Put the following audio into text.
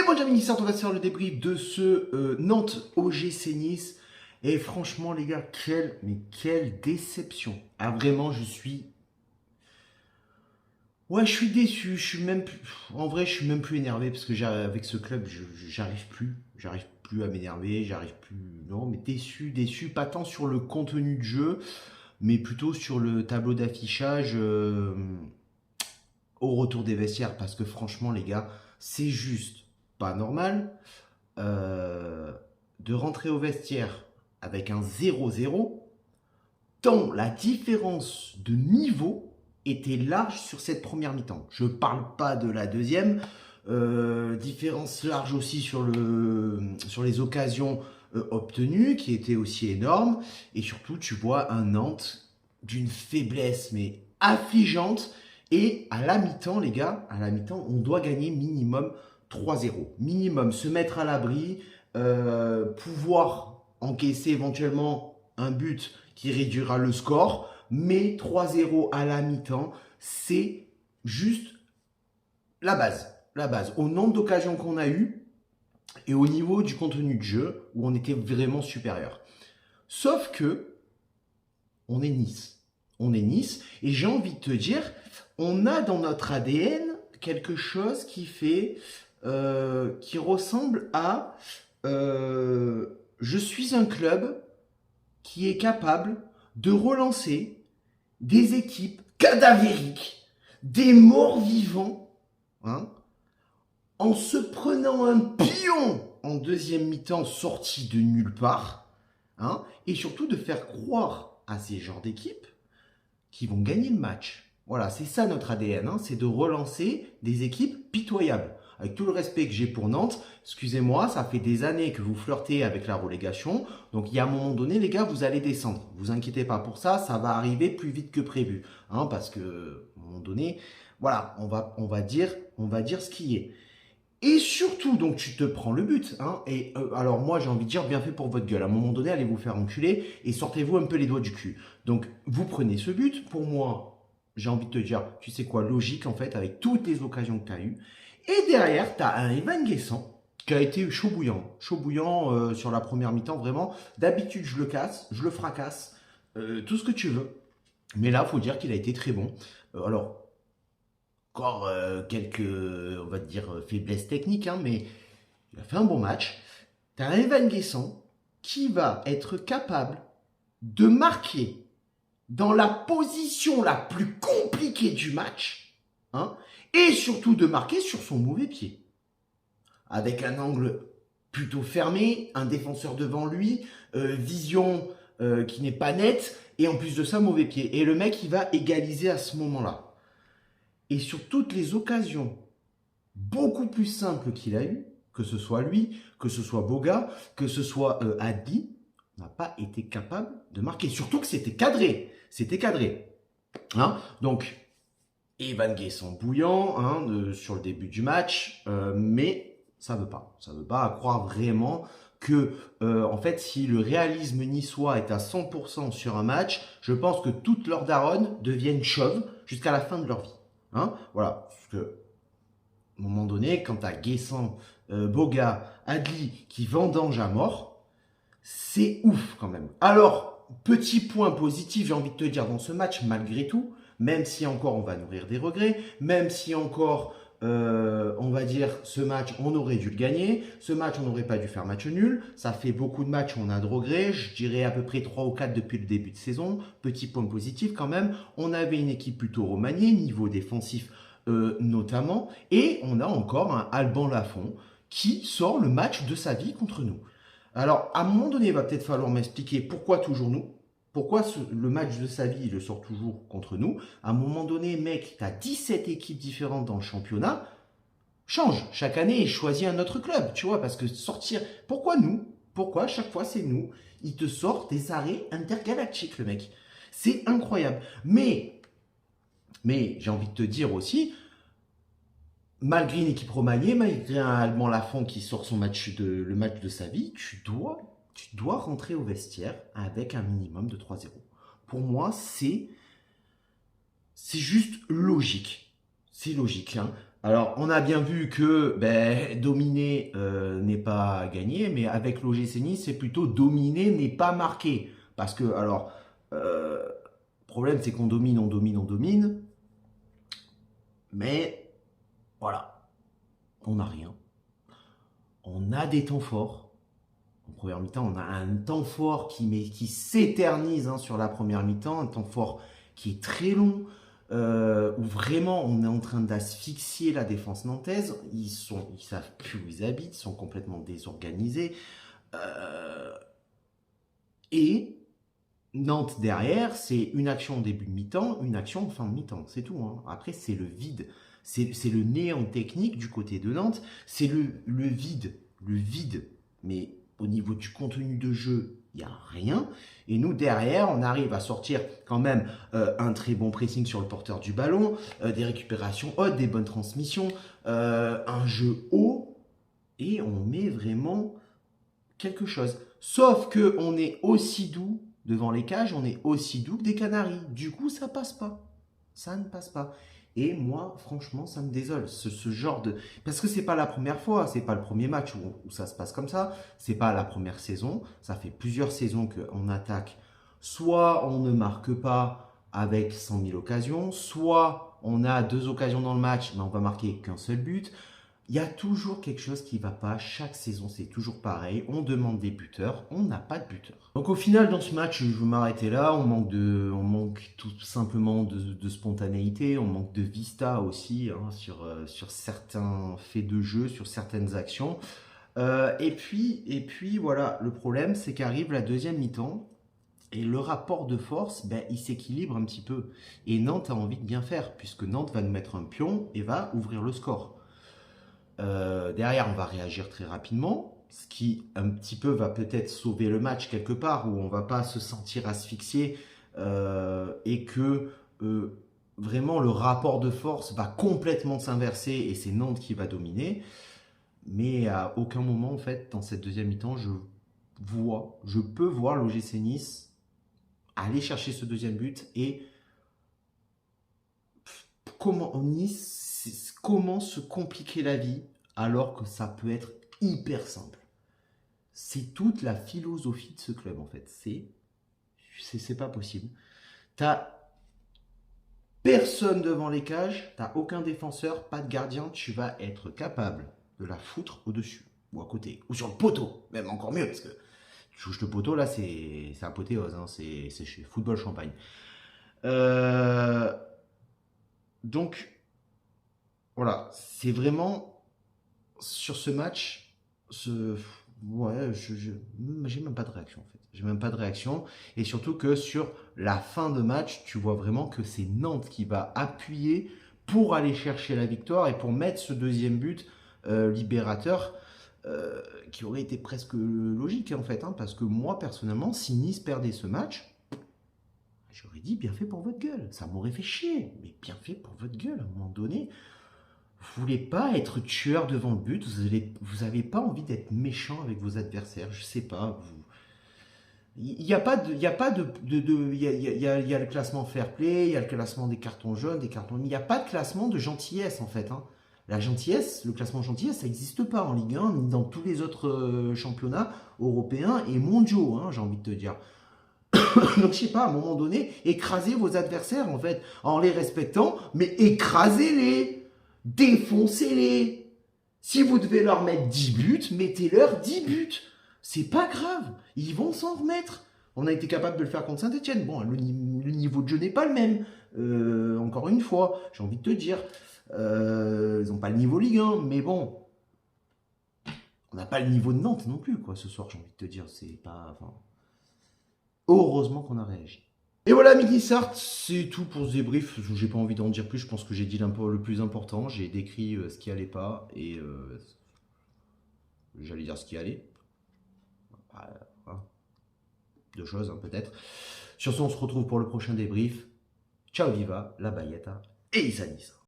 Et bon, Jamie, on va se faire le débrief de ce Nantes OGC Nice. Et franchement, les gars, quelle déception. Ah, vraiment, je suis. Ouais, je suis déçu. Je suis même. En vrai, je suis même plus énervé parce que avec ce club, j'arrive plus. J'arrive plus à m'énerver. J'arrive plus. Non, mais déçu. Pas tant sur le contenu de jeu, mais plutôt sur le tableau d'affichage au retour des vestiaires. Parce que franchement, les gars, c'est juste pas normal. euh, de rentrer au vestiaire avec un 0-0, tant la différence de niveau était large sur cette première mi-temps. Je ne parle pas de la deuxième. Différence large aussi sur les occasions obtenues, qui étaient aussi énormes. Et surtout, tu vois un Nantes d'une faiblesse, mais affligeante. Et à la mi-temps, les gars, à la mi-temps, on doit gagner minimum 3-0. Minimum, se mettre à l'abri, pouvoir encaisser éventuellement un but qui réduira le score, mais 3-0 à la mi-temps, c'est juste la base. La base. Au nombre d'occasions qu'on a eues et au niveau du contenu de jeu où on était vraiment supérieur. Sauf que on est Nice. On est Nice et j'ai envie de te dire, on a dans notre ADN quelque chose qui ressemble à je suis un club qui est capable de relancer des équipes cadavériques, des morts vivants, hein, en se prenant un pion en deuxième mi-temps sorti de nulle part, hein, et surtout de faire croire à ces genres d'équipes qui vont gagner le match. Voilà, c'est ça notre ADN, hein, c'est de relancer des équipes pitoyables. Avec tout le respect que j'ai pour Nantes, excusez-moi, ça fait des années que vous flirtez avec la relégation. Donc il y a un moment donné, les gars, vous allez descendre. Vous inquiétez pas pour ça, ça va arriver plus vite que prévu. Hein, parce que, à un moment donné, voilà, on va dire ce qui est. Et surtout, donc tu te prends le but. Hein, et alors moi, j'ai envie de dire, bien fait pour votre gueule. À un moment donné, allez vous faire enculer et sortez-vous un peu les doigts du cul. Donc vous prenez ce but. Pour moi, j'ai envie de te dire, tu sais quoi, logique en fait, avec toutes les occasions que tu as eues. Et derrière, tu as un Evan Guessant qui a été chaud bouillant. Chaud bouillant sur la première mi-temps, vraiment. D'habitude, je le casse, je le fracasse, tout ce que tu veux. Mais là, il faut dire qu'il a été très bon. Alors, encore quelques, on va dire, faiblesses techniques, hein, mais il a fait un bon match. Tu as un Evan Guessant qui va être capable de marquer dans la position la plus compliquée du match, hein, et surtout de marquer sur son mauvais pied. Avec un angle plutôt fermé, un défenseur devant lui, vision qui n'est pas nette, et en plus de ça, mauvais pied. Et le mec, il va égaliser à ce moment-là. Et sur toutes les occasions beaucoup plus simples qu'il a eues, que ce soit lui, que ce soit Boga, que ce soit Adli, n'a pas été capable de marquer. Surtout que c'était cadré. C'était cadré. Hein, donc, Evan Guessant bouillant sur le début du match, mais ça veut pas. Ça veut pas à croire vraiment que, en fait, si le réalisme niçois est à 100% sur un match, je pense que toutes leurs daronnes deviennent chauves jusqu'à la fin de leur vie. Hein, voilà. Parce que, à un moment donné, quand tu as Guessant, Boga, Adli qui vendangent à mort, c'est ouf quand même. Alors, petit point positif, j'ai envie de te dire, dans ce match, malgré tout, même si encore on va nourrir des regrets, même si encore, on va dire, ce match, on aurait dû le gagner, ce match, on n'aurait pas dû faire match nul, ça fait beaucoup de matchs, on a de regrets, je dirais à peu près 3 ou 4 depuis le début de saison, petit point positif quand même, on avait une équipe plutôt remaniée, niveau défensif notamment, et on a encore un Alban Lafont qui sort le match de sa vie contre nous. Alors, à un moment donné, il va peut-être falloir m'expliquer pourquoi toujours nous. Pourquoi le match de sa vie, il le sort toujours contre nous. À un moment donné, mec, tu as 17 équipes différentes dans le championnat. Change. Chaque année, choisis un autre club, tu vois, parce que sortir... Pourquoi nous? Pourquoi chaque fois c'est nous? Il te sort des arrêts intergalactiques, le mec. C'est incroyable. Mais j'ai envie de te dire aussi, malgré une équipe remaniée, malgré un Allemand Lafont qui sort le match de sa vie, tu dois rentrer au vestiaire avec un minimum de 3-0. Pour moi, c'est juste logique. C'est logique. Hein. Alors, on a bien vu que dominer n'est pas gagné, mais avec l'OGC Nice, c'est plutôt dominer n'est pas marqué. Parce que, alors, le problème, c'est qu'on domine, on domine, on domine, mais voilà, on n'a rien. On a des temps forts. En première mi-temps, on a un temps fort qui s'éternise sur la première mi-temps, un temps fort qui est très long, où vraiment on est en train d'asphyxier la défense nantaise. Ils savent plus où ils habitent, ils sont complètement désorganisés. Euh, et Nantes derrière, c'est une action au début de mi-temps, une action en fin de mi-temps, c'est tout. Après, c'est le vide. C'est le néant technique du côté de Nantes, c'est le vide. Le vide. Mais au niveau du contenu de jeu, il n'y a rien. Et nous, derrière, on arrive à sortir quand même un très bon pressing sur le porteur du ballon, des récupérations hautes, des bonnes transmissions, un jeu haut, et on met vraiment quelque chose. Sauf que on est aussi doux devant les cages, on est aussi doux que des Canaries. Du coup, ça passe pas. Ça ne passe pas. Et moi, franchement, ça me désole. Ce genre de. Parce que c'est pas la première fois, c'est pas le premier match où ça se passe comme ça. C'est pas la première saison. Ça fait plusieurs saisons qu'on attaque. Soit on ne marque pas avec 100 000 occasions, soit on a 2 occasions dans le match, mais on va marquer qu'un seul but. Il y a toujours quelque chose qui ne va pas. Chaque saison, c'est toujours pareil. On demande des buteurs, on n'a pas de buteurs. Donc au final, dans ce match, je vais m'arrêter là. On manque tout simplement de spontanéité, on manque de vista aussi sur certains faits de jeu, sur certaines actions. Et puis voilà, le problème, c'est qu'arrive la deuxième mi-temps. Et le rapport de force, il s'équilibre un petit peu. Et Nantes a envie de bien faire, puisque Nantes va nous mettre un pion et va ouvrir le score. Derrière, on va réagir très rapidement, ce qui un petit peu va peut-être sauver le match quelque part, où on va pas se sentir asphyxié et que vraiment le rapport de force va complètement s'inverser et c'est Nantes qui va dominer. Mais à aucun moment, en fait, dans cette deuxième mi-temps, je peux voir l'OGC Nice aller chercher ce deuxième but et comment se compliquer la vie alors que ça peut être hyper simple. C'est toute la philosophie de ce club en fait. C'est pas possible. T'as personne devant les cages, t'as aucun défenseur, pas de gardien, tu vas être capable de la foutre au-dessus ou à côté ou sur le poteau, même encore mieux parce que tu touches le poteau là, c'est apothéose, c'est chez Football Champagne. Euh, donc voilà, c'est vraiment sur ce match, ouais, j'ai même pas de réaction en fait. J'ai même pas de réaction. Et surtout que sur la fin de match, tu vois vraiment que c'est Nantes qui va appuyer pour aller chercher la victoire et pour mettre ce deuxième but libérateur qui aurait été presque logique en fait. Parce que moi personnellement, si Nice perdait ce match, j'aurais dit bien fait pour votre gueule. Ça m'aurait fait chier, mais bien fait pour votre gueule à un moment donné. Vous voulez pas être tueur devant le but, vous avez pas envie d'être méchant avec vos adversaires, je sais pas. Il n'y a pas de, il y a pas il y a le classement fair play, il y a le classement des cartons jaunes, des cartons, il n'y a pas de classement de gentillesse en fait. La gentillesse, le classement gentillesse, ça n'existe pas en Ligue 1 ni dans tous les autres championnats européens et mondiaux, j'ai envie de te dire. Donc je sais pas, à un moment donné, écrasez vos adversaires en fait, en les respectant, mais écrasez-les, défoncez-les. Si vous devez leur mettre 10 buts, mettez-leur 10 buts. C'est pas grave, ils vont s'en remettre. On a été capable de le faire contre Saint-Etienne. Bon, le niveau de jeu n'est pas le même. Encore une fois, j'ai envie de te dire, ils n'ont pas le niveau Ligue 1, mais bon, on n'a pas le niveau de Nantes non plus, quoi, ce soir, j'ai envie de te dire. C'est pas. Enfin, heureusement qu'on a réagi. Et voilà, Midi Sartre, c'est tout pour ce débrief. J'ai pas envie d'en dire plus. Je pense que j'ai dit le plus important. J'ai décrit ce qui allait pas et j'allais dire ce qui allait. Voilà. Deux choses, peut-être. Sur ce, on se retrouve pour le prochain débrief. Ciao, viva, la Bayeta et Isanis.